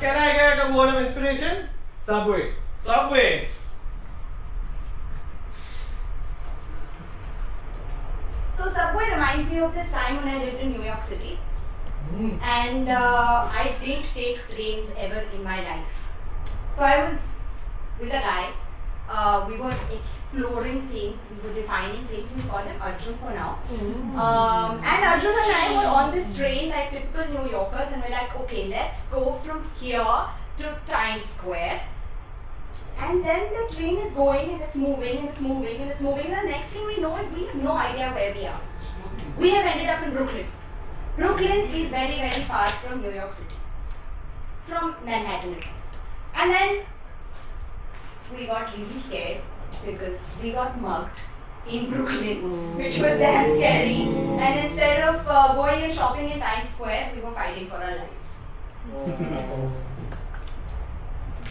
can I get a word of inspiration? Subway. Subway. So Subway reminds me of this time when I lived in New York City. And I didn't take trains ever in my life. So I was with a guy. We were exploring things, we were defining things. We called him Arjun for now. And Arjun and I were on this train like typical New Yorkers, and we're like, okay, let's go from here to Times Square. And then the train is going and it's moving and it's moving and it's moving. And the next thing we know is we have no idea where we are. We have ended up in Brooklyn. Brooklyn is very, very far from New York City. From Manhattan at least. And then we got really scared because we got mugged in Brooklyn, which was damn scary. And instead of going and shopping in Times Square, we were fighting for our lives.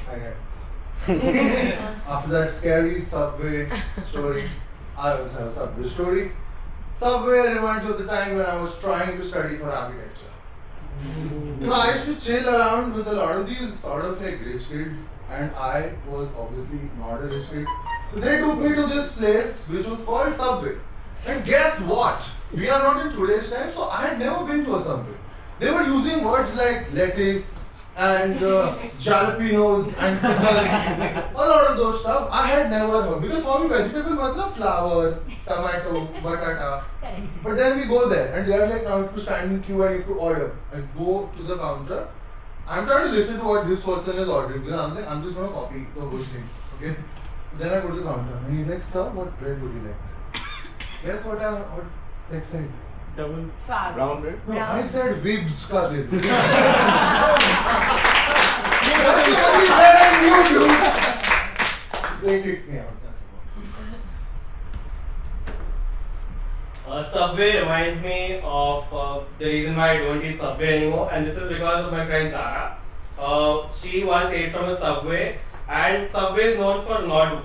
Hi guys. After that scary Subway story, I also have a Subway story. Subway reminds me of the time when I was trying to study for architecture. I used to chill around with a lot of these sort of like rich kids, and I was obviously not a rich kid. So they took me to this place which was called Subway. And guess what? We are not in today's time, so I had never been to a Subway. They were using words like lettuce and jalapenos and pickles, a lot of those stuff I had never heard. Because for me, vegetable matlab flour, tomato, batata. But then we go there and they are like, now you have to stand in queue and you have to order. I go to the counter. I'm trying to listen to what this person is ordering because I'm like, I'm just going to copy the whole thing. Okay? Then I go to the counter and he's like, sir, what bread would you like? Guess what I ordered? Next side. Double. Brown bread? No, I said Vibs ka de do. They kicked me out. That's Subway reminds me of the reason why I don't eat Subway anymore, and this is because of my friend Zara. She once ate from a Subway, and Subway is known for not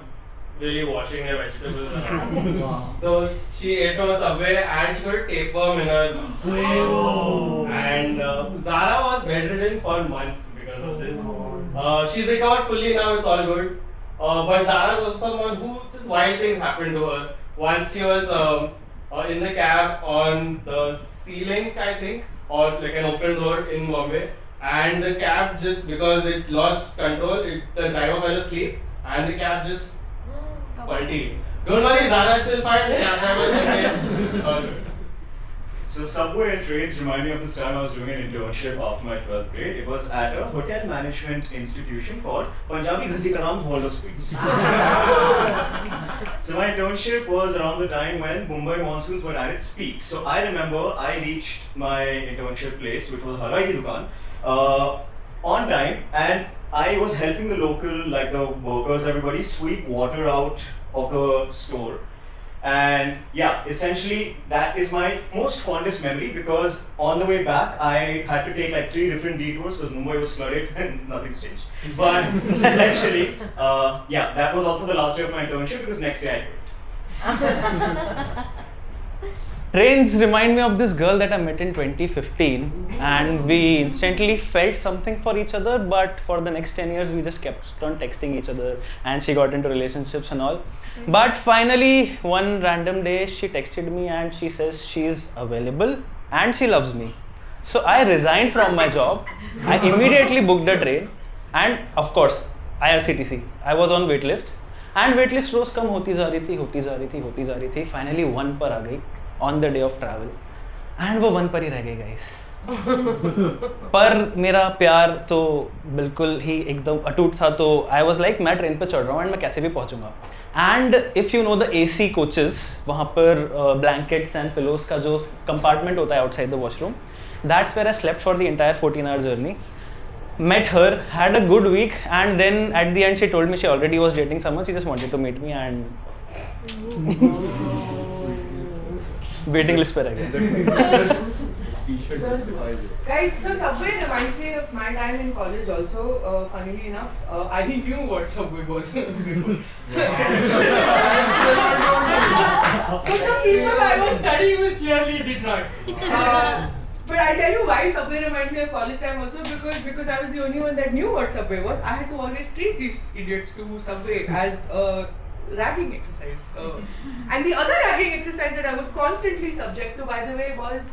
really washing their vegetables around. So she ate from a Subway and she got a tapeworm in her brain. And Zara was bedridden for months because of this. She's recovered fully now, it's all good. But Zara is also someone who just wild things happened to her. Once she was in the cab on the ceiling, I think, or like an open road in Bombay. And the cab just, because it lost control, the driver fell asleep and the cab just Quality. Don't worry, Zara is still fine. It's all good. So Subway and trains remind me of this time I was doing an internship after my 12th grade. It was at a hotel management institution called Punjabi Ghazikaram's World of Sweets. So my internship was around the time when Mumbai monsoons were at its peak. So I remember I reached my internship place, which was Halwai ki Dukaan, on time, and I was helping the local, like the workers, everybody, sweep water out of the store. And yeah, essentially that is my most fondest memory because on the way back I had to take like 3 different detours because Mumbai was flooded and nothing's changed. But essentially, yeah, that was also the last day of my internship because next day I quit. Trains remind me of this girl that I met in 2015 and we instantly felt something for each other, but for the next 10 years we just kept on texting each other and she got into relationships and all. But finally one random day she texted me and she says she is available and she loves me. So I resigned from my job, I immediately booked a train and of course IRCTC, I was on waitlist and waitlist रोज कम होती जा रही थी, finally 1 पर आ गई on the day of travel and वो 1 पर ही रह गई guys. पर मेरा प्यार तो बिल्कुल ही एकदम अटूट था, तो I was like मैं ट्रेन पे चढ़ रहा हूँ and मैं कैसे भी पहुँचूँगा. And if you know the AC coaches, वहाँ पर blankets and pillows का जो compartment होता है outside the washroom, that's where I slept for the entire 14-hour journey. Met her, had a good week, and then at the end she told me she already was dating someone, she just wanted to meet me and waiting list पे रह गया. Guys, so Subway reminds me of my time in college also. Funnily enough, I didn't knew what Subway was before. So the people I was studying with clearly did not. But I'll tell you why Subway reminds me of college time also, because I was the only one that knew what Subway was. I had to always treat these idiots to Subway as a ragging exercise. And the other ragging exercise that I was constantly subject to, by the way, was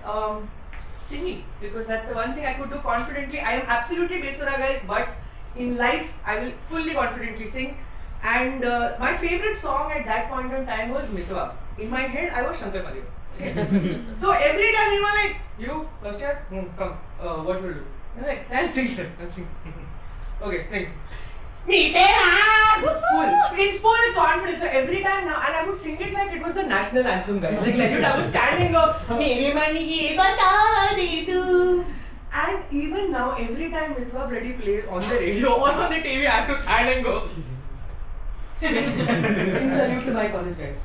singing, because that's the one thing I could do confidently. I am absolutely Besura guys, but in life I will fully confidently sing. And my favorite song at that point in time was Mitwa. In my head I was Shankar Mahadevan. So every time you were like, you first year, come, what will you do? I'm like, I'll sing, sir, I'll sing. Okay, sing. In full confidence. So every time now, and I would sing it like it was the national anthem, guys. Like legit, I was standing up, Mere mani ye bata de tu. And even now, every time Mitwa bloody plays on the radio or on the TV, I have to stand and go. In salute to my college guys.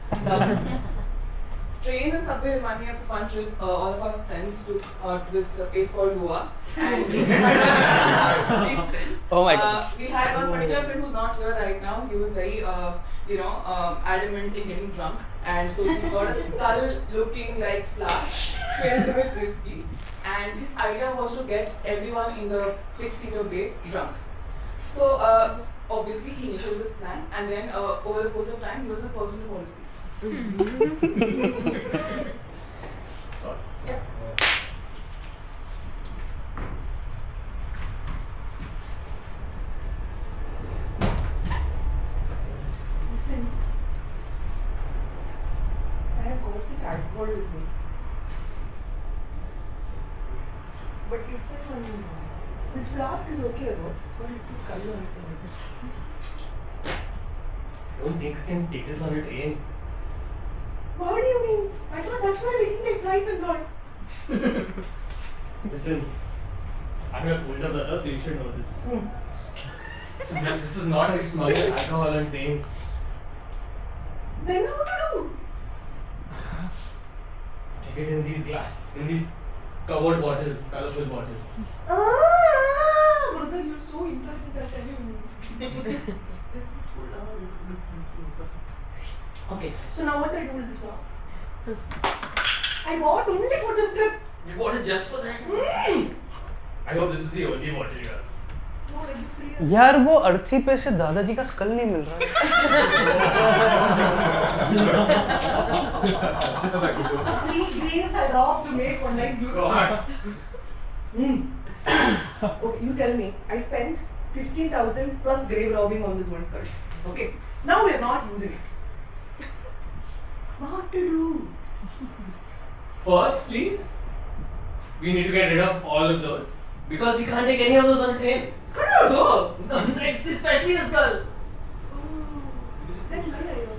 Train and Subway remind me of this one trip. All of us friends took to this place called Goa, and these friends. Oh my God. We had one particular friend who's not here right now. He was very, adamant in getting drunk, and so he got a skull-looking like flask filled with whiskey. And his idea was to get everyone in the 6-seater bay drunk. So obviously he initiated this plan, and then over the course of time, he was the person to fall asleep. Stop. Yeah. Listen, I have got this alcohol with me. But it's this flask is okay, though. It's got a little color on it. I don't think I can take this on a train. What do you mean? I thought that's why we didn't take flight and all. Listen, I'm your older brother, so you should know this. This is not how you smuggle alcohol on trains. Then how to do? Take it in these covered bottles, colorful bottles. Brother, you're so intelligent, I'll tell you. Just pull down a little bit. Okay, so now what do I do with this flask? I bought only for this trip. You bought it just for that? I hope this is the only bottle you have. No, like this 3 years. यार वो अर्थी पे से दादाजी का school नहीं मिल रहा है. 3 grains I robbed to make one night beautiful. God. Okay, you tell me. I spent 15,000 plus grave robbing on this one skull. Okay, now we are not using it. What to do? Firstly, we need to get rid of all of those. Because we can't take any of those on the train. Skull also. Especially the skull. Let's learn it.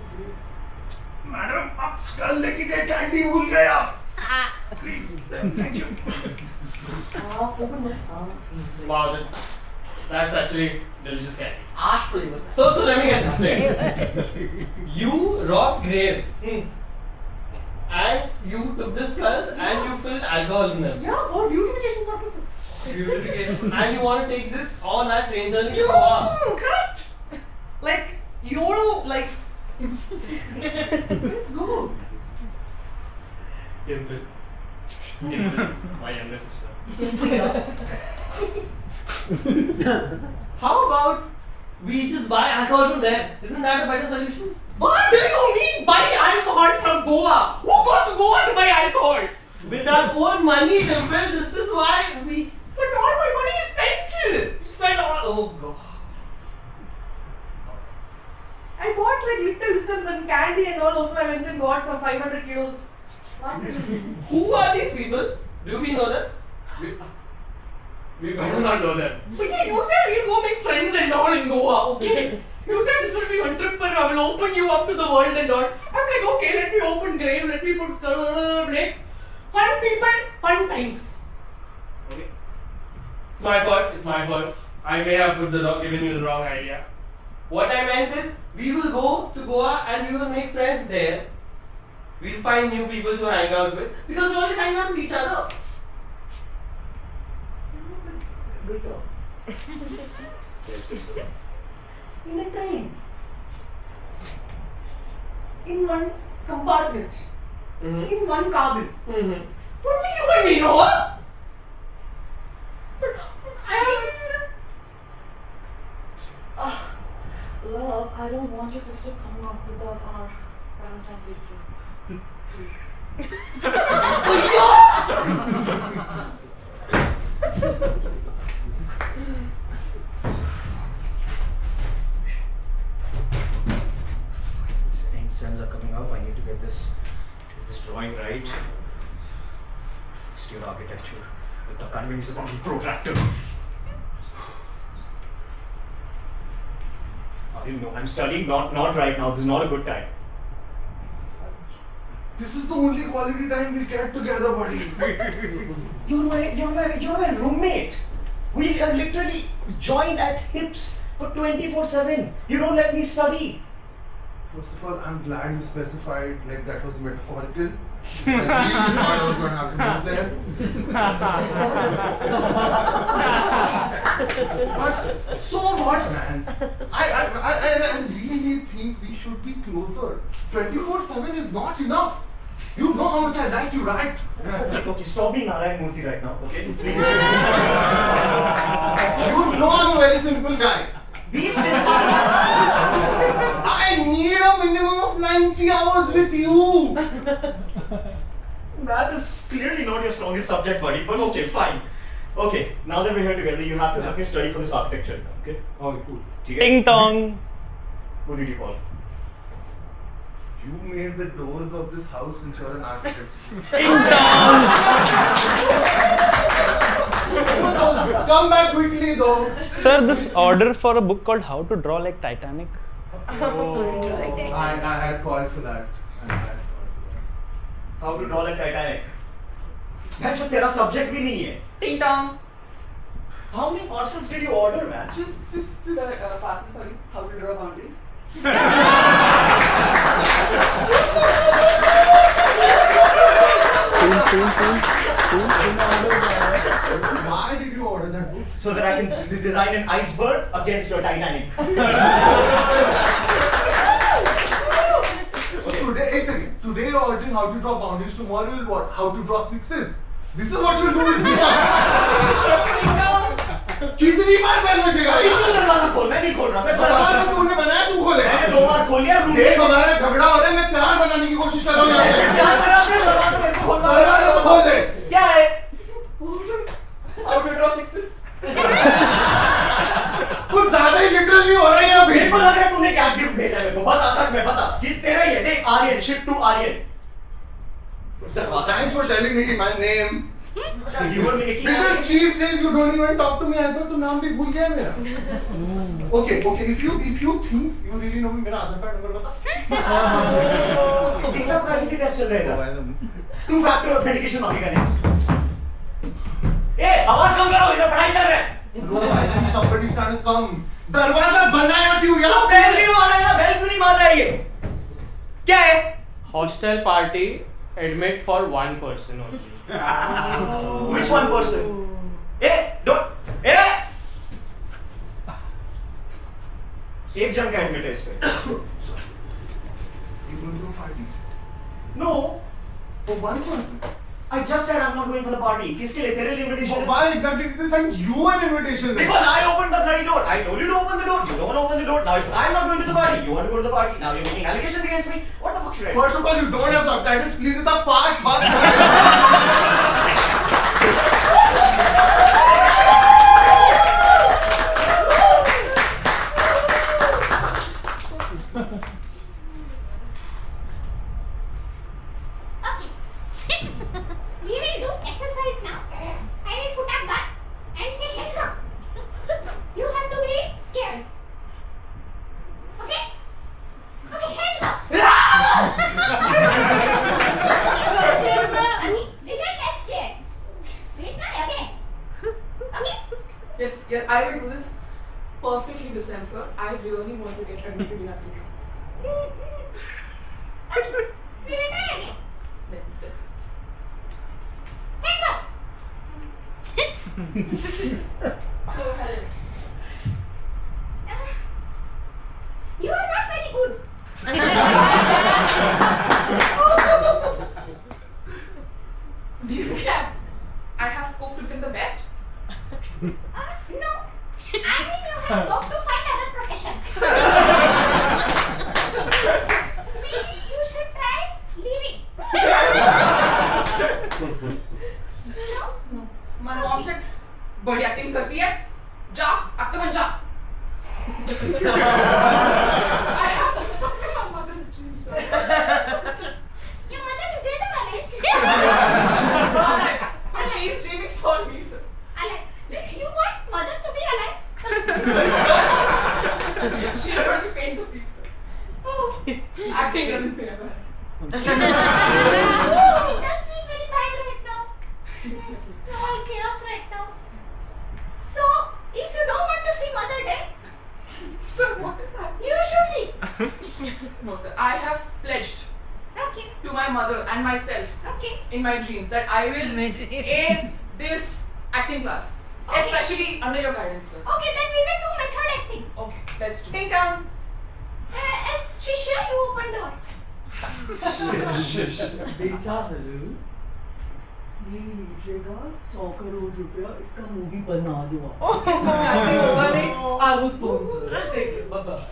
Madam आप school लेके गए candy भूल गए आप please thank you Open my Wow, that's actually delicious candy. ash flavor. So let me get this straight. You robbed graves. And you took the skulls and you filled alcohol in them. Yeah, for beautification purposes. And you want to take this on that train journey to Goa. Correct. Like YOLO, like. Let's go. Dimple, my younger sister. How about we just buy alcohol from there? Isn't that a better solution? What do you mean buy alcohol from Goa? Who goes to Goa to buy alcohol? With our own money, Dimple, this is why we But all my money is spent. spend all. Oh God. I bought like little some candy and all. Also, I went and got some 500 kilos. Who are these people? Do we know them? We better not know them. But yeah, you said we'll go make friends and all in Goa, okay? You said this will be one trip where I will open you up to the world and all. I'm like, okay, let me open grave, let me put break. Fun people, fun times. Okay. It's my fault. It's my fault. I may have given you the wrong idea. What I meant is, we will go to Goa and we will make friends there. We'll find new people to hang out with because we always hang out with each other. In a train. In one compartment. Mm-hmm. In one cabin. Mm-hmm. Only you and me, no? Love, I don't want your sister coming out with us on our Valentine's Day trip. These exams are coming up. I need to get this drawing right. Steel architecture. I can't even use a fucking protractor. I didn't know. I'm studying. Not right now. This is not a good time. This is the only quality time we get together, buddy. You're my roommate. We are literally joined at hips for 24/7. You don't let me study. First of all, I'm glad you specified like that was metaphorical. I really thought I was going to have to move there. But so what, man? I really think we should be closer. 24/7 is not enough. You know how much I like you, right? Okay, stop being Narayan Murthy right now, okay? Please. You know I'm a very simple guy. Be simple. I need a minimum of 90 hours with you. Math is clearly not your strongest subject, buddy, but okay, fine. Okay, now that we're here together, you have to help me study for this architecture exam, okay? Oh, cool. Ting tong. Who did you call? You made the doors of this house since you're an architect. Come back quickly though. Sir, this order for a book called How to Draw Like Titanic. I had called for that. How to draw like Titanic. Bhaicho, तेरा subject भी नहीं है. Ding dong. How many parcels did you order, man? Just. Sir, passing for you. How to draw boundaries. Why did you order that book? So that I can design an iceberg against your Titanic. Today you're ordering how to draw boundaries. Tomorrow you'll what? How to draw sixes. This is what you'll do with me. Ding dong. कितनी बार बैल बजेगा? तू दरवाजा खोल, मैं नहीं खोल रहा. मैं दरवाजा तूने बनाया, तू खोले. मैंने 2 बार खोल लिया. रूम देख हमारा झगड़ा हो रहा है. मैं प्यार बनाने की कोशिश कर रहा हूँ. ऐसे प्यार बनाते हैं, दरवाजा मेरे को खोलना. दरवाजा तो खोल दे. क्या है? How to draw sixes. कुछ ज्यादा ही लिटरल नहीं हो रहा है अभी. मेरे को लग रहा है तूने क्या गिफ्ट भेजा है मेरे को. बता, सच में बता. कि तेरा ही है. देख, Aryan, shift to Aryan. Thanks for telling me my name. You were making Because these days you don't even talk to me. I thought तू नाम भी भूल गया है मेरा. Okay. If you think you really know me, मेरा आधार कार्ड नंबर बता. Data privacy test चल रहा है. 2-factor authentication मांगेगा next. आवाज कम करो, इधर पढ़ाई चल रहा है. No, I think somebody started to come. दरवाजा बनाया क्यों यार? तो बेल क्यों आ रहा है ना? बेल क्यों नहीं मार रहा है ये? क्या है? Hostel party admit for one person only. Which one person? Don't. एक जन का admit है इस पे. You going to a party? No. For one person. I just said I'm not going for the party. किसके लिए? तेरे लिए invitation है? Why exactly did they send you an invitation? then? Because I opened the bloody door. I told you to open the door. You don't want to open the door. Now if I'm not going to the party, you want to go to the party. Now you're making allegations against me. What the fuck should I do? First of all, you don't have subtitles. Please, इतना fast बात करो. Okay. We will do exercise now. I will put up gun and say hands up. You have to be scared. Okay? Okay, hands up. Okay, little less scared. Wait, try again. Okay? Yes, I will do this perfectly this time, sir. I really want to get admitted in applications. Okay. We will try again. Yes. Hands up. So, Helen, You are not very good. do you think I have scope to become the best? scope to find other profession. Maybe you should try leaving. No? My mom said, बड़ी acting करती है, जा, actor बन जा. I have something my mother's dreams. Your mother is dead or alive? Alive, but she is dreaming for me, sir. Alive. You want mother to be alive? She is going to pay the fees, sir. Oh. Acting doesn't pay her. Oh, industry is very bad right now. All chaos right now. So, if you don't want to see mother dead, Sir, what is that? you should leave. No, sir. I have pledged Okay. to my mother and myself Okay. in my dreams that I will ace this acting class, Okay. especially under your guidance, sir. Okay, then we will do method acting. Okay, let's do it. Ding dong. As Shisha, you open door. बेचा hello ये लीजिएगा 100 करोड़ रुपया इसका movie बना दो आप Acting होगा नहीं. I will sponsor take it bye bye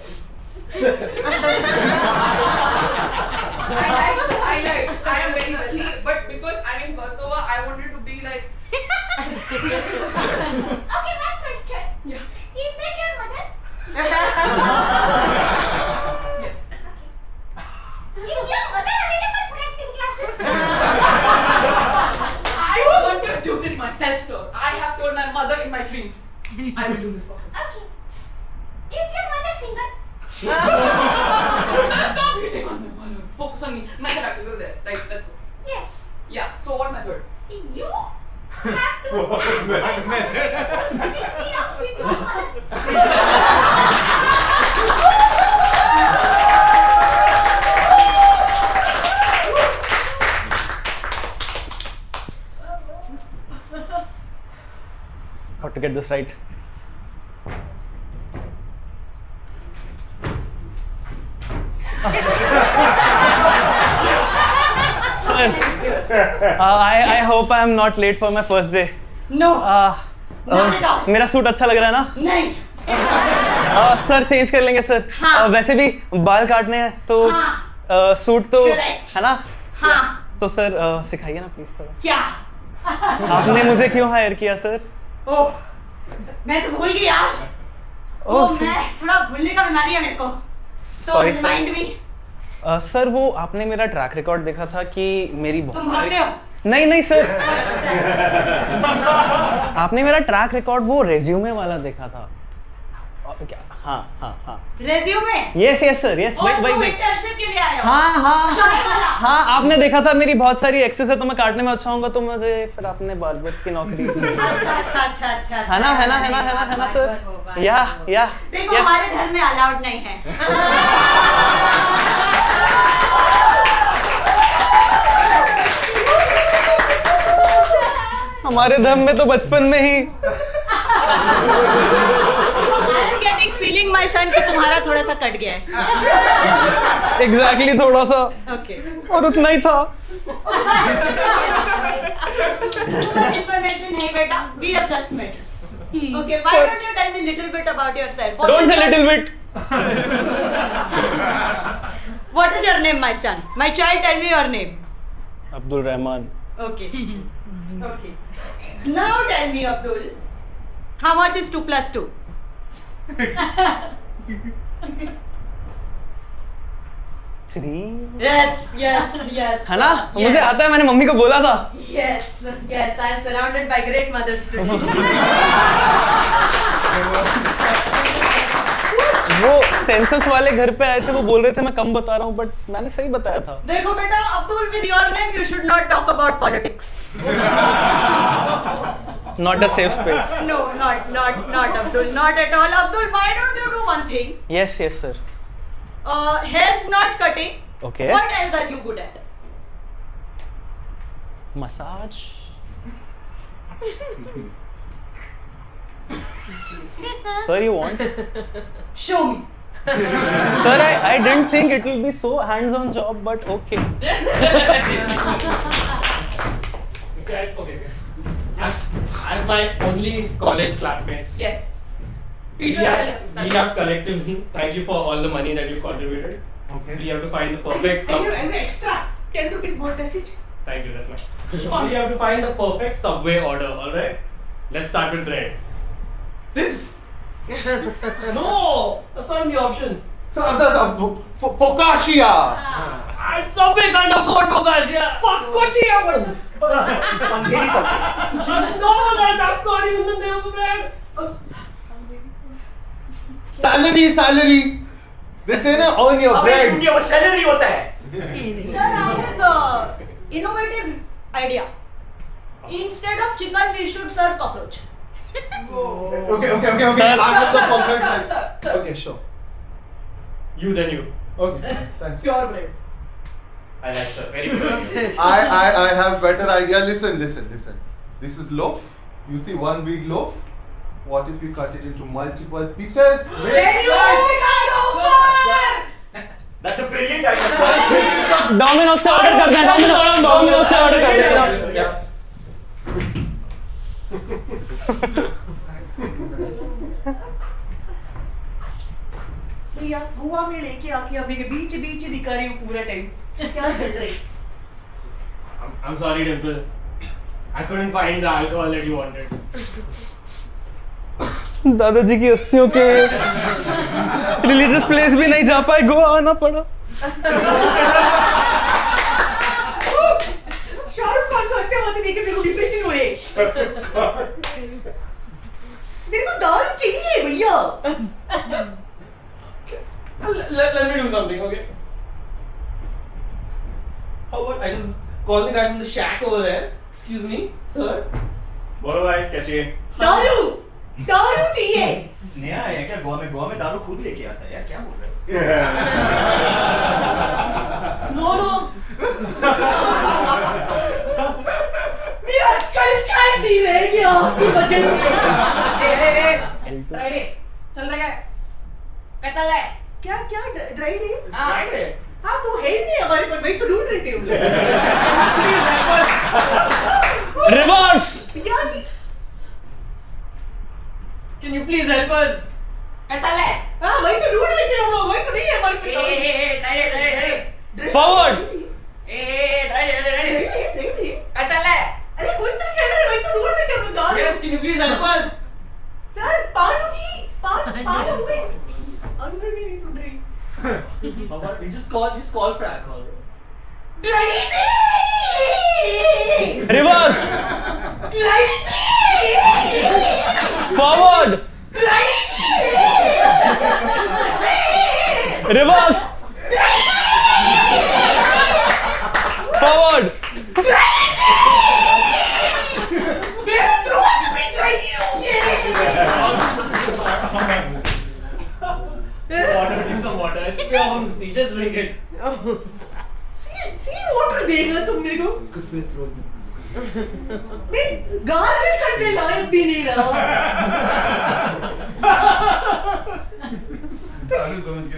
I like. I am very wealthy, but because I'm in Kosovo, I wanted to be like. Okay, one question. Yeah. Is that your mother? Yes. Is your mother available for acting classes? I want to do this myself, sir. I have told my mother in my dreams. I will do this for her. Okay. Is your mother single? Sir, stop hitting on my mother. Focus on me. Method acting, go there. Right, let's go. Yes. Yeah. So what method? You have to act like somebody who's stick me up with your mother. Got to get this right. I hope I am not late for my first day. No. Not at all. मेरा suit अच्छा लग रहा है ना? नहीं. Sir change कर लेंगे sir. हाँ. वैसे भी बाल काटने हैं तो हाँ. सूट तो Correct. है ना? हाँ. तो सर सिखाइए ना प्लीज थोड़ा. क्या? आपने मुझे क्यों हायर किया सर? ओह, मैं तो भूल गई यार. ओह, मैं थोड़ा भूलने का बीमारी है मेरे को. So Sorry, remind me. Sir वो आपने मेरा ट्रैक रिकॉर्ड देखा था कि मेरी तुम भागते हो. नहीं नहीं सर. आपने मेरा ट्रैक रिकॉर्ड वो रेज्यूमे वाला देखा था. क्या? हाँ हाँ हाँ. Resume. Yes yes sir yes. और भाई तुम भाई. इंटर्नशिप के लिए आए हो. हाँ हाँ चाय वाला. हाँ आपने देखा था मेरी बहुत सारी एक्सेस है तो मैं काटने में अच्छा होऊंगा तो मुझे फिर आपने बालबट की नौकरी दी. अच्छा. है ना सर. या देखो yes. हमारे घर में अलाउड नहीं है. हमारे धर्म में तो बचपन में ही. I am getting feeling my son कि तुम्हारा थोड़ा सा कट गया है. एग्जैक्टली थोड़ा सा. Okay. और उतना ही था. Information है बेटा. We have just met. Okay. Why don't you tell me little bit about yourself? Don't say little bit. What is your name, my son? My child, tell me your name. Abdul Rahman. Okay. Okay. Now tell me, Abdul. How much is 2 plus 2? 3. Yes. है ना? मुझे आता है मैंने mummy को बोला था. Yes. I am surrounded by great mothers today. वो सेंसस वाले घर पे आए थे वो बोल रहे थे मैं कम बता रहा हूँ बट मैंने सही बताया था. देखो बेटा, Abdul, with your name you should not talk about politics. Not a safe space. No, not Abdul, not at all. Abdul, why don't you do one thing? Yes sir. Hair's not cutting. Okay. What else are you good at? Massage. Sir, you want? Show me. Sir, I didn't think it will be so hands-on job, but okay. Okay. As my only college classmates. Yes. Peter Ellis. We have collectively, thank you for all the money that you contributed. Okay. We have to find the perfect subway. And your extra 10 rupees more message. Thank you, that's nice. We have to find the perfect subway order, alright? Let's start with bread. Fibs. No! That's not in the options. Focaccia! Subway can't afford focaccia! Fuck Kochi. Pandheri Subway. No, that's not even the name of the brand! Salary! They say na on your अबे bread. सुनिए वो salary होता है. Sir, I have innovative idea. Instead of chicken, we should serve cockroach. Okay. I have the perfect sir. Okay, sure. You then you. Okay, thanks. Pure bread. I like sir. Very good. I have better idea. Listen. This is loaf. You see one big loaf. What if we cut it into multiple pieces? That's a brilliant idea. Sir. Domino's से order करना है. Domino's से order करना है. Yes. भैया गोवा में लेके आके अभी के बीच दिखा रही हूँ पूरा टाइम. क्या चल रही? I'm sorry, Dimple. I couldn't find the alcohol that you wanted. दादाजी की अस्थियों के रिलीजियस प्लेस भी नहीं जा पाए, गोवा आना पड़ा. शाहरुख खान को हंसते हुए देख के मेरे को डिप्रेशन हुए. मेरे को दारू चाहिए भैया. Let me do something, okay? How about I just call the guy from the shack over there? Excuse me, sir. बोलो भाई क्या चाहिए? दारू चाहिए. नया है क्या गोवा में दारू खुद लेके आता है यार, क्या बोल रहे हो? नो मेरा स्कल कैंडी रह गया आपकी वजह से. Friday. चल रहा है. क्या चल रहा है? क्या ड्राई डे? Friday. हाँ तो है ही नहीं हमारे पास, वही तो ढूंढ रहे थे हम लोग. रिवर्स. भैया जी Can you please help us? क्या चल रहा है? हाँ वही तो ढूंढ रहे थे हम लोग, वही तो नहीं है हमारे पास. Forward. नहीं. क्या चल रहा है? अरे कोई तो चल रहा है, वही तो ढूंढ रहे थे हम लोग. दारू. Yes, can you please help us? Sir Panu ji Panu में अंदर भी नहीं सुन रही. How about we just call for alcohol? Dry day. Reverse. Dry day. Forward. Dry day. Reverse. Forward. मेरा थ्रोट भी ड्राई हो गया. Drink some water. It's pure from the sea. Just drink it. Sea water देगा तुम मेरे को. It's good for your throat. मैं gargle करने लायक भी नहीं रहा.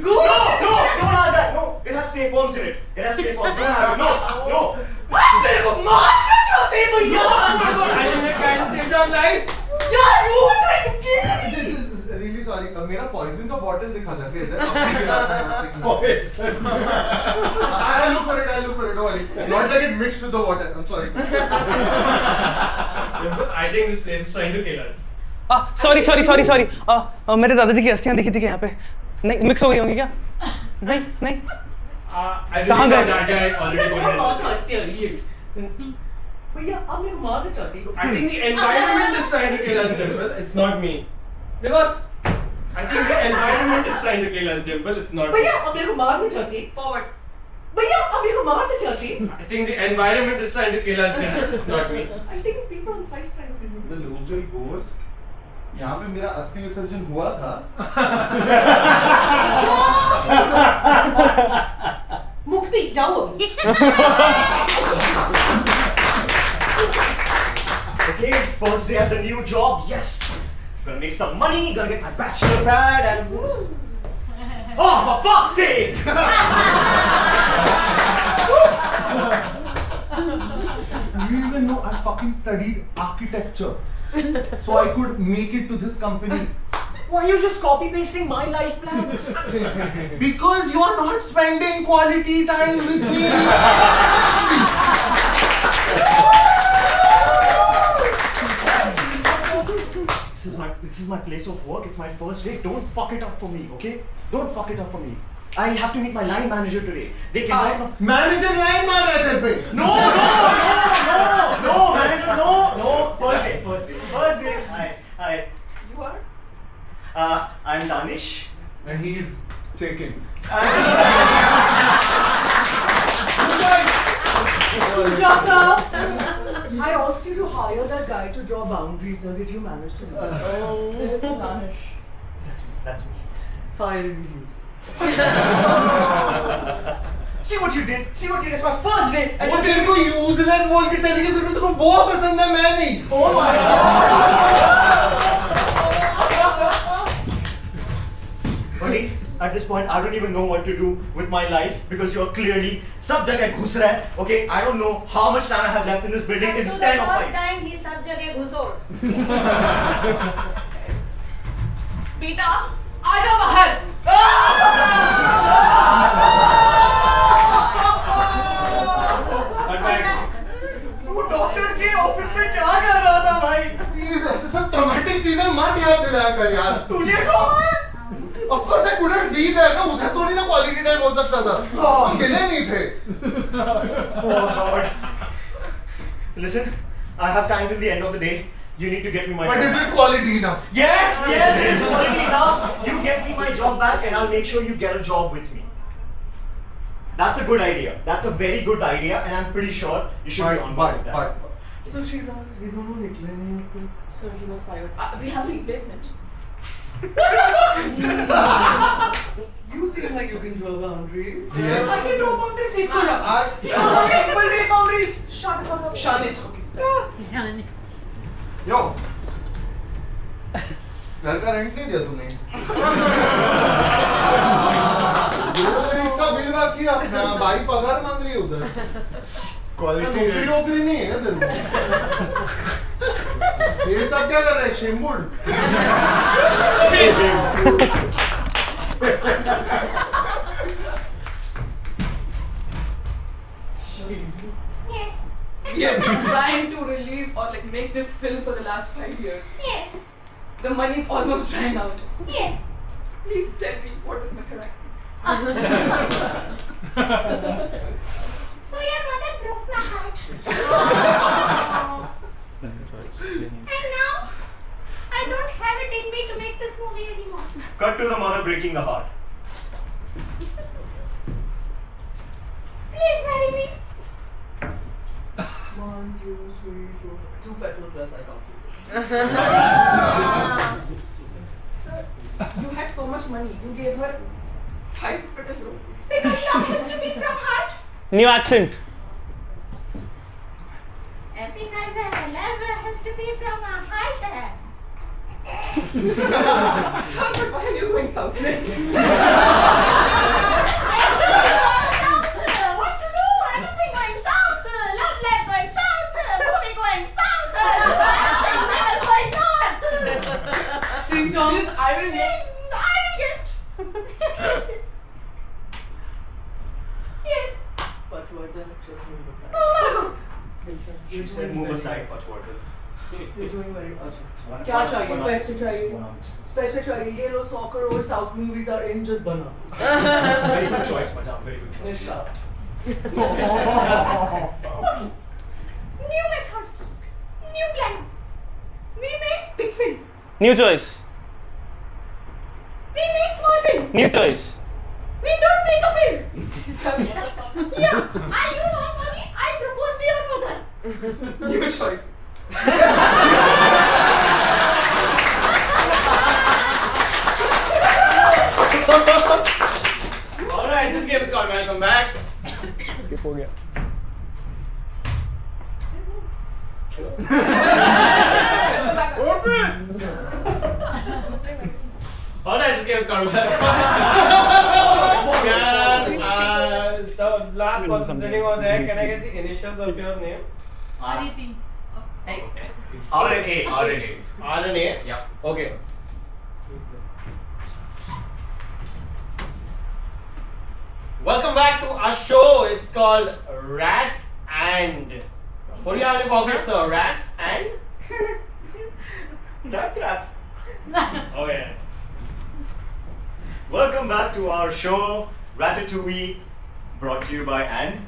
Go. No, don't have that. No, it has tapeworms in it. It has tapeworms. Don't have it. No. आप मेरे को मारना चाहते हैं भैया. I think that guy saved our life. यार you are trying to kill me. Really sorry. मेरा poison का bottle दिखा था क्या इधर? आपने गिरा था यहाँ पे. I'll look for it. Don't worry. Not like it mixed with the water. I'm sorry. I think this place is trying to kill us. Sorry. मेरे दादाजी की अस्थियां दिखी थी क्या यहाँ पे? नहीं मिक्स हो गई होंगी क्या? नहीं. I कहाँ really गए? thought that guy already कौन did बात it. हंसते हैं ये? भैया आप मेरे को मारना चाहते हो. I think the environment is trying to kill us, Dimple. It's not me. Reverse. I think the environment is trying to kill us, Dimple. It's not me. भैया आप मेरे को मारना चाहते हैं. Forward. भैया आप मेरे को मारना चाहते हैं. I think the environment is trying to kill us, Dimple. It's not me. I think people on side trying to kill me. The local goes. यहाँ पे मेरा अस्थि विसर्जन हुआ था. मुक्ति जाओ. Okay, first day at the new job. Yes, gonna make some money. Gonna get my bachelor pad and. Oh, for fuck's sake! You even know I fucking studied architecture, so I could make it to this company. Why are you just copy pasting my life plans? Because you are not spending quality time with me. This is my place of work. It's my first day. Don't fuck it up for me, okay? Don't fuck it up for me. I have to meet my line manager today. They cannot. Manager line मार रहे थे पे. No, manager, no. First day. Hi. You are? I'm Danish. And he's taken. Sujata! I asked you to hire that guy to draw boundaries. Now did you manage to do that? This is Danish. That's me. Fire is useless. See what you did. It's my first day. And वो तेरे को useless बोल के चली गई फिर भी तेरे को वो पसंद है मैं नहीं. Oh my God. Buddy, at this point, I don't even know what to do with my life because you're clearly सब जगह घुस रहा है. Okay, I don't know how much time I have left in this building. It's 10 the of first 5. time he सब जगह घुसोड़. बेटा आ जाओ बाहर. तू डॉक्टर के ऑफिस में क्या कर रहा था भाई? Please ऐसे सब traumatic चीजें मत याद दिलाया कर यार. तुझे कौन? Of course I couldn't be there ना उधर तो नहीं ना quality time हो सकता था. हम मिले नहीं थे. Oh God. Listen, I have time till the end of the day. You need to get me my But job is back. it quality enough? Yes, it is quality enough. You get me my job back and I'll make sure you get a job with me. That's a good idea. That's a very good idea and I'm pretty sure you should be on board with that. Bye. So Sridhar, ये दोनों निकले नहीं तो. Sir, he was fired. We have replacement. You seem like you can draw boundaries. Yes. I can draw boundaries. He's good enough. People need boundaries. Shut the fuck up. Shanish. Okay. Yo. घर का rent नहीं दिया तूने. Groceries का bill बाकी है अपना. भाई पगार मांग रही है उधर. नौकरी नहीं है ना तेरे को. ये सब क्या कर रहे हैं शेमबुड. Yes. We have been trying to release or like make this film for the last 5 years. Yes. The money's almost running out. Yes. Please tell me what is my therapy? So your mother broke my heart. And now I don't have it in me to make this movie anymore. Cut to the mother breaking the heart. Please marry me. 1, 2, 3, 4. 2 petals less I can't do. Sir, you had so much money. You gave her 5 petal rose. Because love has to be from heart. New accent. Because love has to be from a heart. Sir, but why are you going south? What to do? Everything going south. Love life going south. Movie going south. Everything never going north. Ching chong. This irony. I will get. Yes. But what the just move aside. Oh my God. She said move aside, Pachwater. You're doing very much. क्या चाहिए? पैसे चाहिए. पैसे चाहिए. ये लो 100 crore South movies are in, just बना. Very good choice, Pacham. Very good choice. Yes, sir. New method. New plan. We make big film. New choice. We make small film. New choice. We don't make a film. Sorry. Yeah. I use our money. I propose to your mother. New choice. Alright, this game is called Welcome Back. हो गया. Alright, this game is called Welcome Back. The last person sitting over there, can I get the initials of your name? Aditi. Okay. R and A. R and A. Yeah. Okay. Welcome back to our show. It's called Rat and. What do you have in your pocket, sir? Rats and. Rat trap. Oh yeah. Welcome back to our show, Ratatouille, brought to you by Anne.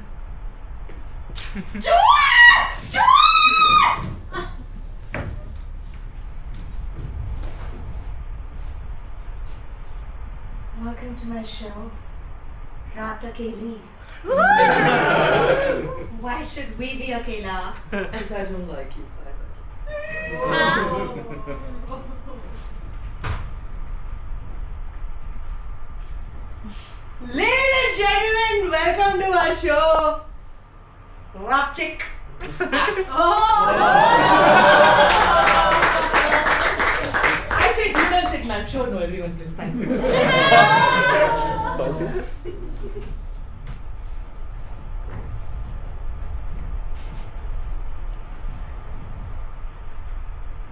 Welcome to my show, Raat Akeli. Why should we be akela? Because I don't like you. Ladies and gentlemen, welcome to our show, Rapchick. I said you don't sit, ma'am. Sure, no, everyone, please. Thanks.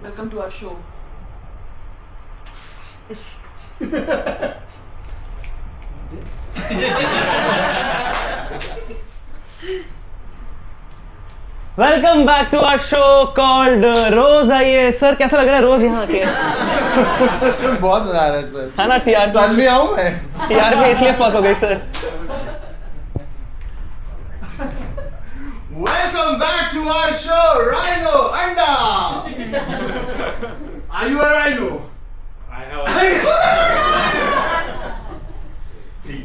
Welcome to our show. Welcome back to our show called रोज आइए sir कैसा लग रहा है रोज यहाँ के बहुत मजा आ रहा है सर है ना टीआरपी कल भी आऊं मैं टीआरपी इसलिए फक हो गई sir Welcome back to our show, Rhino Anda. Are you a rhino? I have.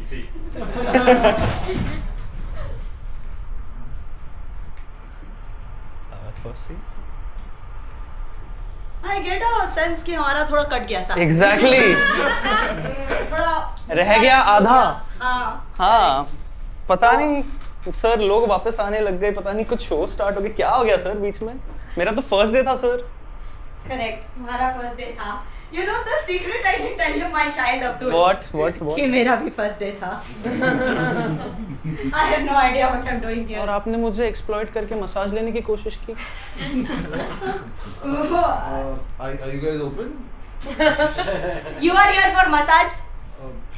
See. I get a sense कि हमारा थोड़ा कट गया सा. एग्जैक्टली थोड़ा रह गया आधा हाँ. हाँ पता नहीं सर लोग वापस आने लग गए पता नहीं कुछ शो स्टार्ट हो गए क्या हो गया सर बीच में मेरा तो फर्स्ट डे था सर Correct. हमारा first day था. You know the secret I didn't tell you, my child Abdul. What? कि मेरा भी first day था. I have no idea what I'm doing here. और आपने मुझे एक्सप्लॉइट करके मसाज लेने की कोशिश की Are you guys open? You are here for massage?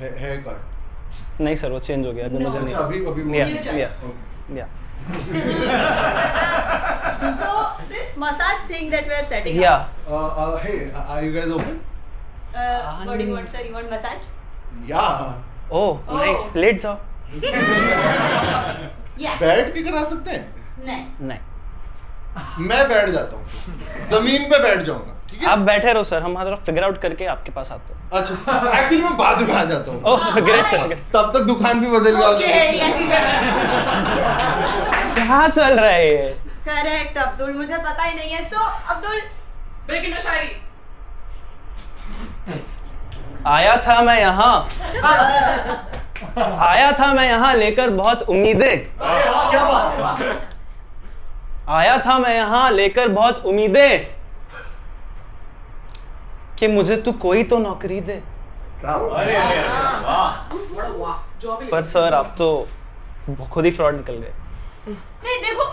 Haircut. नहीं सर वो चेंज हो गया अभी No. मुझे अच्छा नहीं अभी या You या choose. या So this massage thing that we are setting या up. Hey, are you guys open? What do you want, sir? You want massage? Yeah. Oh nice लेट जाओ Yeah. बैठ के करा सकते हैं? नहीं. नहीं मैं बैठ जाता हूँ. जमीन पे बैठ जाऊंगा. ठीक है? आप बैठे रहो सर हम थोड़ा फिगर आउट करके आपके पास आते हैं अच्छा. Actually मैं बाद में आ जाता हूँ. ओह ग्रेट सर तब तक दुकान भी बदल Okay. गया. Yes. क्या चल रहा है ये Correct, अब्दुल. मुझे पता ही नहीं है. So अब्दुल. Break into शायरी. आया था मैं यहाँ लेकर बहुत उम्मीदें क्या बात है? आया था मैं यहाँ लेकर बहुत उम्मीदें कि मुझे तू कोई तो नौकरी दे अरे वाह. बड़ा वाह. Job ही पर सर आप तो खुद ही फ्रॉड निकल गए नहीं देखो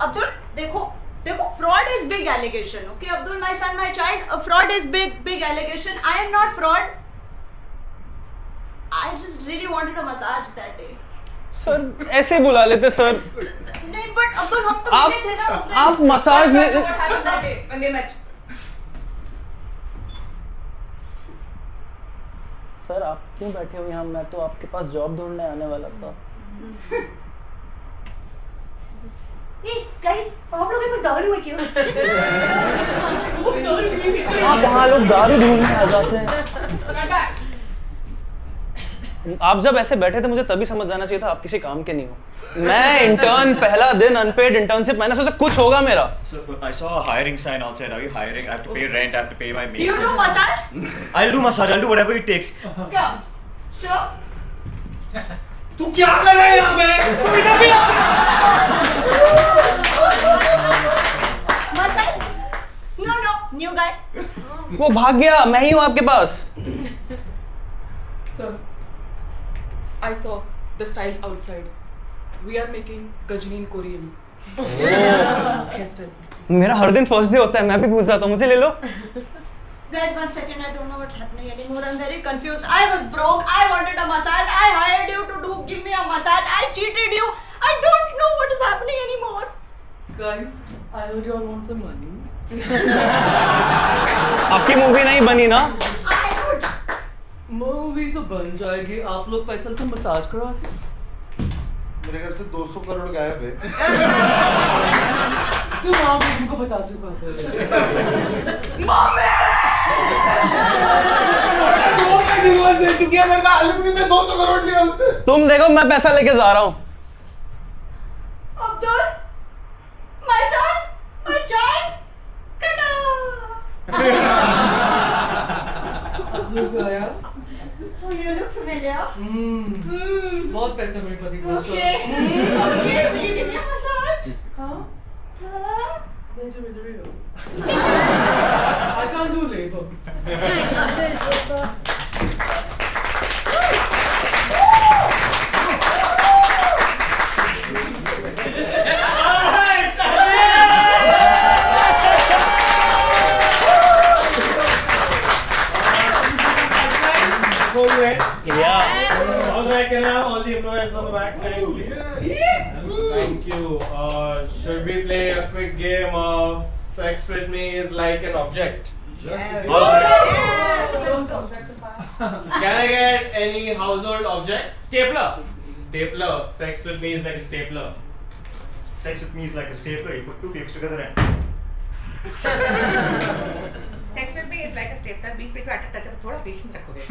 अब्दुल देखो fraud is big allegation. Okay, Abdul, my son, my child, a fraud is big allegation. I am not fraud. I just really wanted a massage that day. Sir ऐसे बुला लेते सर नहीं but अब्दुल हम तो आप मिले थे ना उस दिन. आप मसाज What में happened that day when they met? Sir आप क्यों बैठे हो यहाँ मैं तो आपके पास जॉब ढूंढने आने वाला था Hey guys, आप लोग इनको दारू में क्यों? आप वहाँ लोग दारू ढूंढने आ जाते हैं Come back. आप जब ऐसे बैठे थे मुझे तभी समझ जाना चाहिए था आप किसी काम के नहीं हो मैं इंटर्न पहला दिन अनपेड इंटर्नशिप मैंने सोचा कुछ होगा मेरा So I saw a hiring sign outside. Are you hiring? I have to pay rent. I have to pay my You maid. do massage? I'll do massage. I'll do whatever it takes. Come. Sure. तू क्या कर रहा है यहाँ पे? Massage? No, new guy. वो भाग गया मैं ही हूँ आपके पास Sir, I saw the styles outside. We are making Gajni in Korean. Hairstyles. मेरा हर दिन फर्स्ट डे होता है मैं भी पूछ जाता हूँ मुझे ले लो Guys, 1 second. I don't know what's happening anymore. I'm very confused. I was broke. I wanted a massage. I hired you to give me a massage. I cheated you. I don't know what is happening anymore. Guys, I heard you all want some money. आपकी movie नहीं बनी ना? I would. Movie तो बन जाएगी. आप लोग पैसा तो मसाज करा के. मेरे घर से 200 करोड़ गायब है. तुम आओ तुमको बता चुका था. डिवोर्स दे चुकी है मेरे को. एलिमनी में 200 करोड़ लिया उससे. तुम देखो मैं पैसा लेके जा रहा हूँ. Abdul, my son, my child. Tada! Abdul gaya. Oh, you look familiar. बहुत पैसे मेरे पति को. Okay. Okay, will you give me a massage? हाँ. Ta-da. भेजो. I can't do labor. Yeah. Alright, can I have all the employees on the back line, please? Thank you. Should we play a quick game of Sex with Me is like an object? Yes. Can I get any household object? Stapler. Stapler. Sex with me is like a stapler. Sex with me is like a stapler. You put two papers together and. Sex with me is like a stapler. बीच में अटक touch थोड़ा patience रखोगे.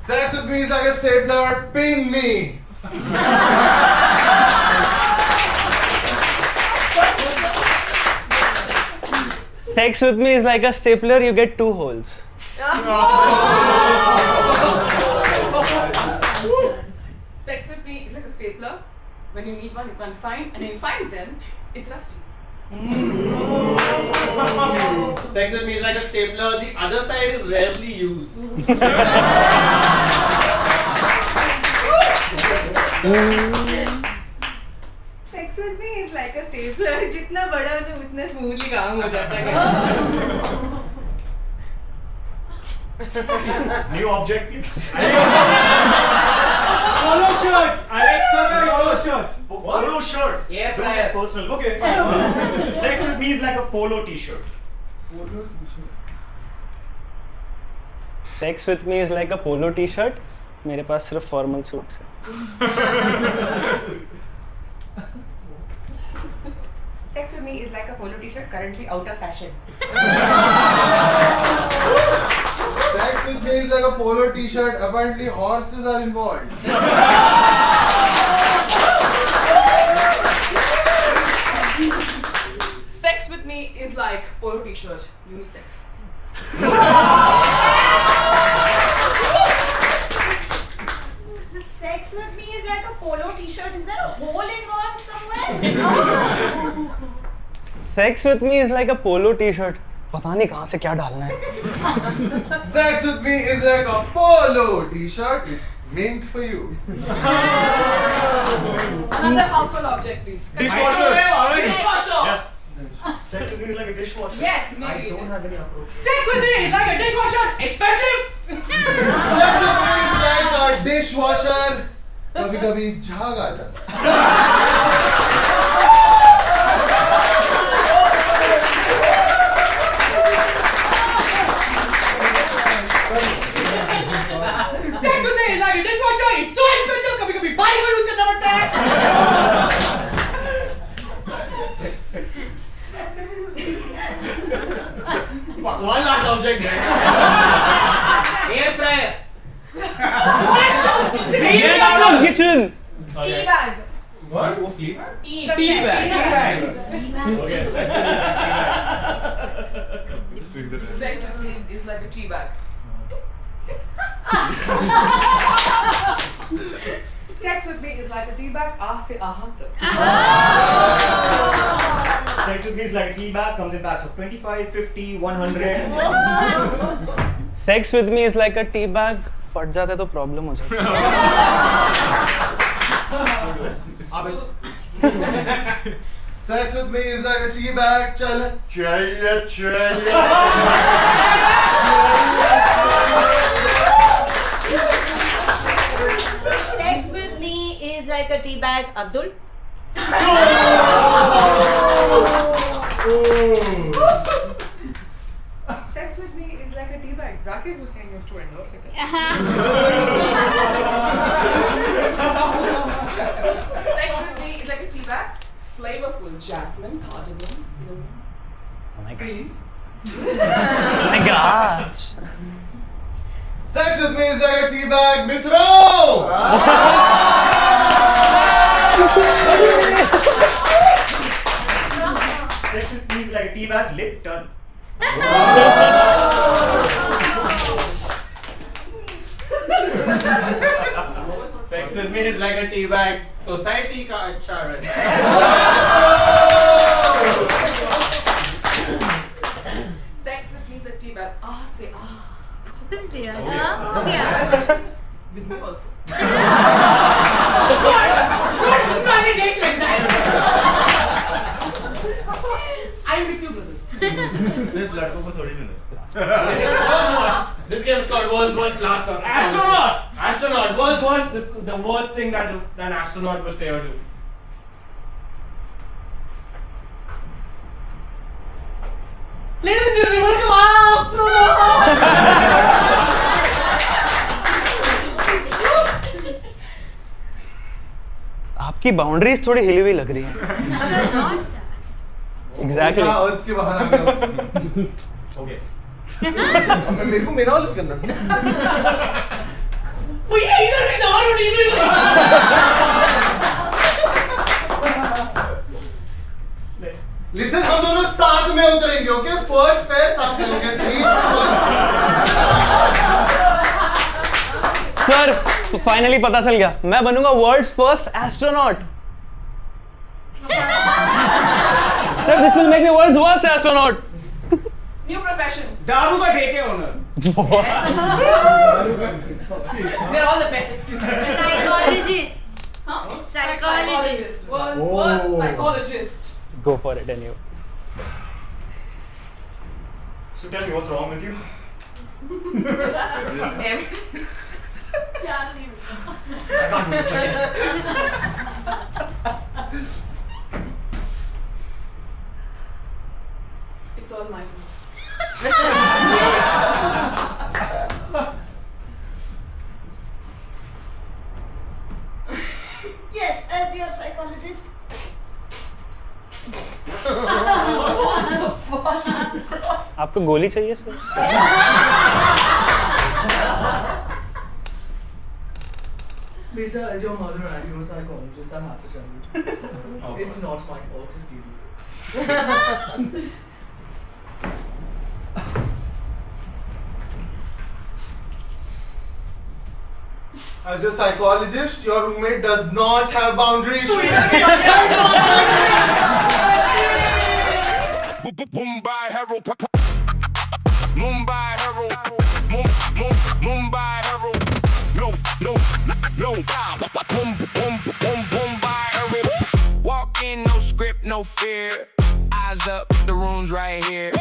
Sex with me is like a stapler. Pin me. Sex with me is like a stapler. You get 2 holes. Sex with me is like a stapler. When you need one, you can't find, and when you find them, it's rusty. Sex with me is like a stapler. The other side is rarely used. Sex with me is like a stapler. जितना बड़ा हो उतना smoothly काम हो जाता है. New object, please. Polo shirt. Alexa, polo shirt. Polo shirt. Air Don't fryer. get personal. Okay, fine. Sex with me is like a polo t-shirt. Sex with me is like a polo t-shirt. मेरे पास सिर्फ formal suits हैं. Sex with me is like a polo t-shirt currently out of fashion. Sex with me is like a polo t-shirt. Apparently horses are involved. Sex with me is like polo t-shirt, unisex. Sex with me is like a polo t-shirt. Is there a hole involved somewhere? Sex with me is like a polo t-shirt. पता नहीं कहाँ से क्या डालना है. Sex with me is like a polo t-shirt. It's meant for you. Another household object, please. Dishwasher. Dishwasher. Yeah. Sex with me is like a dishwasher. Yes, maybe. it is. Sex with me is like a dishwasher. Expensive. Sex with me is like a dishwasher. कभी-कभी झाग आ जाता है. Sex with me is like a dishwasher. It's so expensive. कभी-कभी bike में use करना पड़ता है. One last object. Air fryer. Kitchen. Tea bag. What? Oh, flea bag? Tea Tea bag. Tea bag. Okay, sex with me is like tea bag. Sex with me is like a tea bag. Sex with me is like a tea bag. Ah se aha tak. Sex with me is like a tea bag. Comes in packs of 25, 50, 100. Sex with me is like a tea bag. फट जाता है तो problem हो जाती है. Sex with me is like a tea bag. चल Teabag Abdul. Sex with me is like a teabag. Zakir Hussain used to endorse it. Sex with me is like a teabag. Flavorful jasmine, cardamom, cinnamon. Oh my god. Please. Oh my god. Sex with me is like a teabag, Mithro! Sex with me is like a teabag, lip done. Sex with me is like a teabag. Society ka acha hai. Sex with me is a teabag. Ah, say ah. हो गया With me also. I'm with you, brother. सिर्फ लड़कों को थोड़ी मिले. This game's called World's Worst Last One. Astronaut! Astronaut. World's worst. This is the worst thing that an astronaut will say or do. Ladies and gentlemen, welcome आपकी boundaries थोड़ी हिली हुई लग रही है. एग्जैक्टली. क्या अर्थ के बाहर आ गया. Okay. मेरे को मेरा वाला करना. Listen, हम दोनों साथ में उतरेंगे, ओके? फर्स्ट पैर साथ में, ओके? 3, 2, 1. सर फाइनली पता चल गया. मैं बनूंगा world's first astronaut. Sir this will make me world's worst astronaut. New profession. दारू का ठेके owner. They're all the best excuses. Psychologist. Huh? Psychologist. World's worst psychologist. Go for it anyway. So tell me what's wrong with you? Everything. Yeah, leave it. I can't do this again. It's all my fault. Yes, as your psychologist. आपको गोली चाहिए sir? Beta, as your mother and your psychologist, I have to tell you. Oh, It's God. not my fault, just deal with it. As your psychologist, your roommate does not have boundaries. Mumbai hero, Mumbai hero, Mumbai hero. No, Mumbai hero. Walk in, no script, no fear. Eyes up, the room's right here.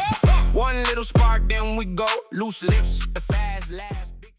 One little spark, then we go. Loose lips, the fast laugh.